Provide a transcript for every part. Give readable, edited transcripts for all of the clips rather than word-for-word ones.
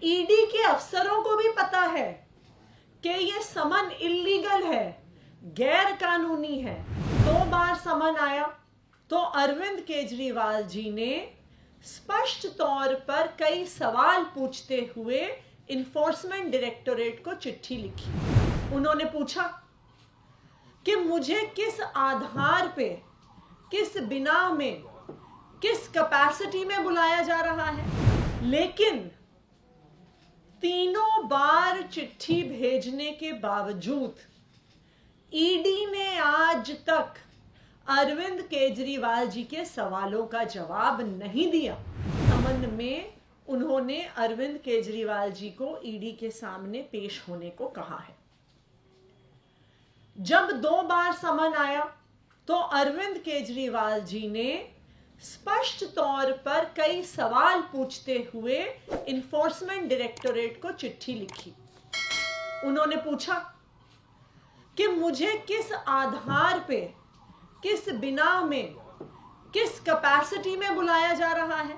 ED के अफसरों को भी पता है कि ये समन इल्लीगल है, गैर कानूनी है। 2 बार समन आया तो अरविंद केजरीवाल जी ने स्पष्ट तौर पर कई सवाल पूछते हुए इन्फोर्समेंट डायरेक्टोरेट को चिट्ठी लिखी। उन्होंने पूछा कि मुझे किस आधार पे, किस बिना में, किस कैपेसिटी में बुलाया जा रहा है। लेकिन तीनों बार चिट्ठी भेजने के बावजूद ईडी ने आज तक अरविंद केजरीवाल जी के सवालों का जवाब नहीं दिया। समन में उन्होंने अरविंद केजरीवाल जी को ईडी के सामने पेश होने को कहा है। जब 2 बार समन आया तो अरविंद केजरीवाल जी ने स्पष्ट तौर पर कई सवाल पूछते हुए इन्फोर्समेंट डायरेक्टोरेट को चिट्ठी लिखी। उन्होंने पूछा कि मुझे किस आधार पे, किस बिना में, किस कैपेसिटी में बुलाया जा रहा है।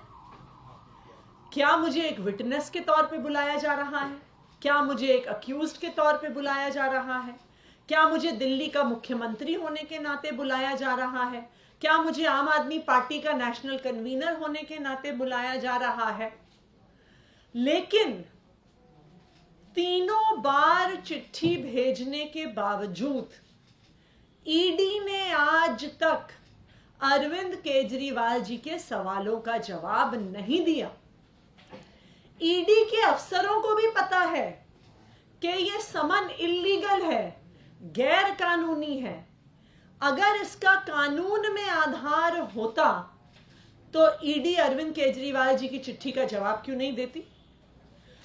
क्या मुझे एक विटनेस के तौर पे बुलाया जा रहा है? क्या मुझे एक अक्यूज्ड के तौर पे बुलाया जा रहा है? क्या मुझे दिल्ली का मुख्यमंत्री होने के नाते बुलाया जा रहा है? क्या मुझे आम आदमी पार्टी का नेशनल कन्वीनर होने के नाते बुलाया जा रहा है? लेकिन तीनों बार चिट्ठी भेजने के बावजूद ईडी ने आज तक अरविंद केजरीवाल जी के सवालों का जवाब नहीं दिया। ईडी के अफसरों को भी पता है कि यह समन इल्लीगल है, गैर कानूनी है। अगर इसका कानून में आधार होता तो ईडी अरविंद केजरीवाल जी की चिट्ठी का जवाब क्यों नहीं देती?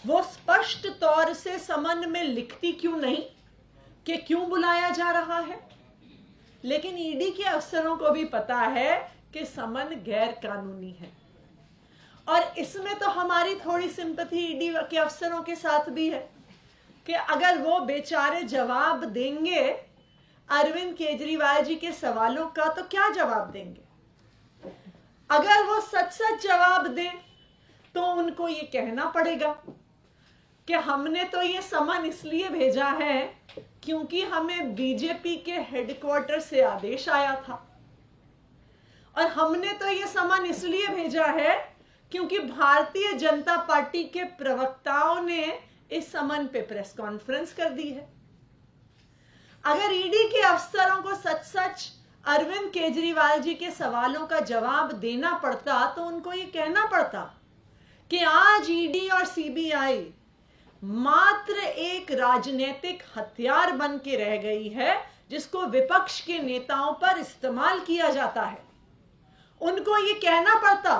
वो स्पष्ट तौर से समन में लिखती क्यों नहीं कि क्यों बुलाया जा रहा है? लेकिन ईडी के अफसरों को भी पता है कि समन गैर कानूनी है। और इसमें तो हमारी थोड़ी सिंपैथी ईडी के अफसरों के साथ भी है कि अगर वो बेचारे जवाब देंगे अरविंद केजरीवाल जी के सवालों का तो क्या जवाब देंगे। अगर वो सच सच जवाब दें तो उनको ये कहना पड़ेगा कि हमने तो ये समन इसलिए भेजा है क्योंकि हमें बीजेपी के हेडक्वार्टर से आदेश आया था, और हमने तो ये समन इसलिए भेजा है क्योंकि भारतीय जनता पार्टी के प्रवक्ताओं ने इस समन पे प्रेस कॉन्फ्रेंस कर दी है। अगर ईडी के अफसरों को सच सच अरविंद केजरीवाल जी के सवालों का जवाब देना पड़ता तो उनको ये कहना पड़ता कि आज ईडी और सीबीआई मात्र एक राजनीतिक हथियार बन के रह गई है जिसको विपक्ष के नेताओं पर इस्तेमाल किया जाता है। उनको ये कहना पड़ता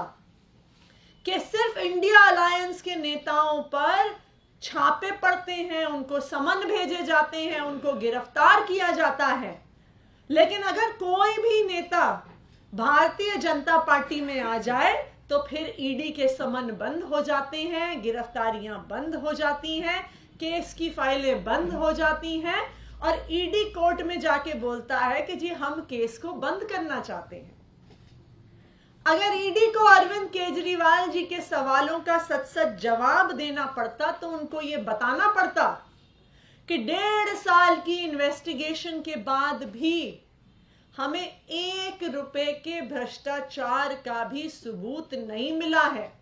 कि सिर्फ इंडिया अलायंस के नेताओं पर छापे पड़ते हैं, उनको समन भेजे जाते हैं, उनको गिरफ्तार किया जाता है। लेकिन अगर कोई भी नेता भारतीय जनता पार्टी में आ जाए तो फिर ईडी के समन बंद हो जाते हैं, गिरफ्तारियां बंद हो जाती हैं, केस की फाइलें बंद हो जाती हैं और ईडी कोर्ट में जाके बोलता है कि जी हम केस को बंद करना चाहते हैं। अगर ईडी को अरविंद केजरीवाल जी के सवालों का सच सच जवाब देना पड़ता तो उनको यह बताना पड़ता कि 1.5 साल की इन्वेस्टिगेशन के बाद भी हमें 1 रुपए के भ्रष्टाचार का भी सबूत नहीं मिला है,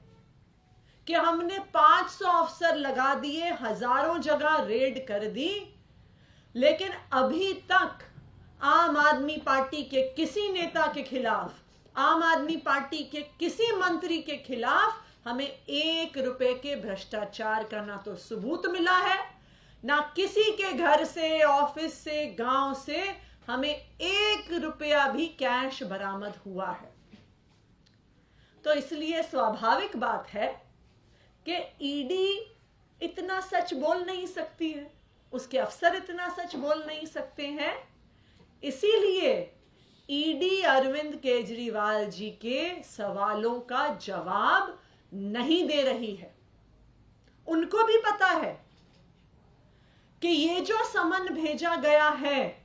कि हमने 500 अफसर लगा दिए, हजारों जगह रेड कर दी, लेकिन अभी तक आम आदमी पार्टी के किसी नेता के खिलाफ, आम आदमी पार्टी के किसी मंत्री के खिलाफ हमें 1 रुपए के भ्रष्टाचार का ना तो सबूत मिला है, ना किसी के घर से, ऑफिस से, गांव से हमें 1 रुपया भी कैश बरामद हुआ है। तो इसलिए स्वाभाविक बात है कि ईडी इतना सच बोल नहीं सकती है, उसके अफसर इतना सच बोल नहीं सकते हैं। इसीलिए ईडी अरविंद केजरीवाल जी के सवालों का जवाब नहीं दे रही है। उनको भी पता है कि ये जो समन भेजा गया है,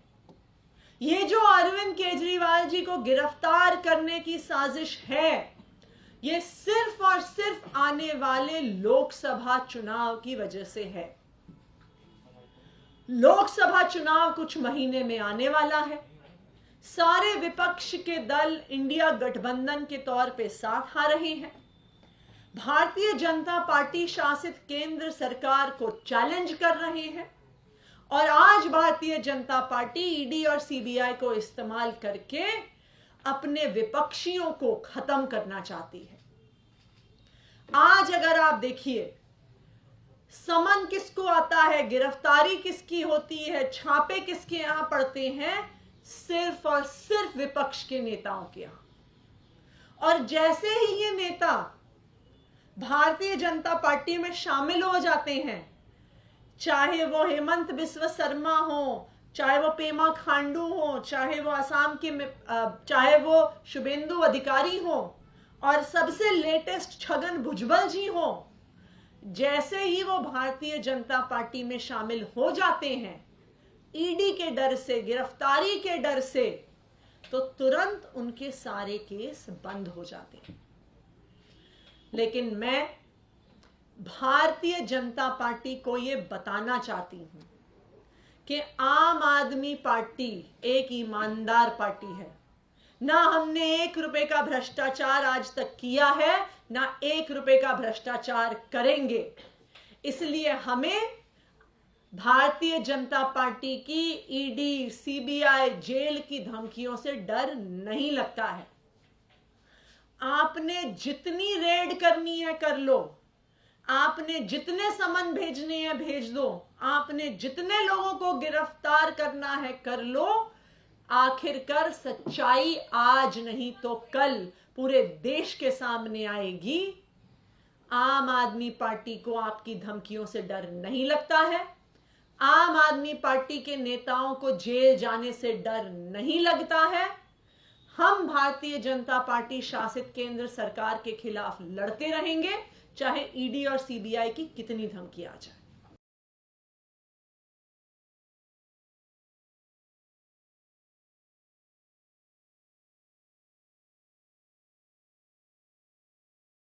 ये जो अरविंद केजरीवाल जी को गिरफ्तार करने की साजिश है, ये सिर्फ और सिर्फ आने वाले लोकसभा चुनाव की वजह से है। लोकसभा चुनाव कुछ महीने में आने वाला है। सारे विपक्ष के दल इंडिया गठबंधन के तौर पे साथ आ रहे हैं। भारतीय जनता पार्टी शासित केंद्र सरकार को चैलेंज कर रहे हैं और आज भारतीय जनता पार्टी ईडी और सीबीआई को इस्तेमाल करके अपने विपक्षियों को खत्म करना चाहती है। आज अगर आप देखिए, समन किसको आता है, गिरफ्तारी किसकी होती है, छापे किसके यहां पड़ते हैं, सिर्फ और सिर्फ विपक्ष के नेताओं के यहां। और जैसे ही ये नेता भारतीय जनता पार्टी में शामिल हो जाते हैं, चाहे वो हेमंत बिस्वा शर्मा हो, चाहे वो पेमा खांडू हो, चाहे वो असम के चाहे वो शुभेंदु अधिकारी हो और सबसे लेटेस्ट छगन भुजबल जी हो, जैसे ही वो भारतीय जनता पार्टी में शामिल हो जाते हैं ईडी के डर से, गिरफ्तारी के डर से, तो तुरंत उनके सारे केस बंद हो जाते हैं। लेकिन मैं भारतीय जनता पार्टी को यह बताना चाहती हूं कि आम आदमी पार्टी एक ईमानदार पार्टी है। ना हमने 1 रुपए का भ्रष्टाचार आज तक किया है, ना 1 रुपए का भ्रष्टाचार करेंगे। इसलिए हमें भारतीय जनता पार्टी की ईडी, सीबीआई, जेल की धमकियों से डर नहीं लगता है। आपने जितनी रेड करनी है कर लो, आपने जितने समन भेजने हैं भेज दो, आपने जितने लोगों को गिरफ्तार करना है कर लो। आखिरकार सच्चाई आज नहीं तो कल पूरे देश के सामने आएगी। आम आदमी पार्टी को आपकी धमकियों से डर नहीं लगता है। आम आदमी पार्टी के नेताओं को जेल जाने से डर नहीं लगता है। हम भारतीय जनता पार्टी शासित केंद्र सरकार के खिलाफ लड़ते रहेंगे, चाहे ईडी और सीबीआई की कितनी धमकी आ जाए।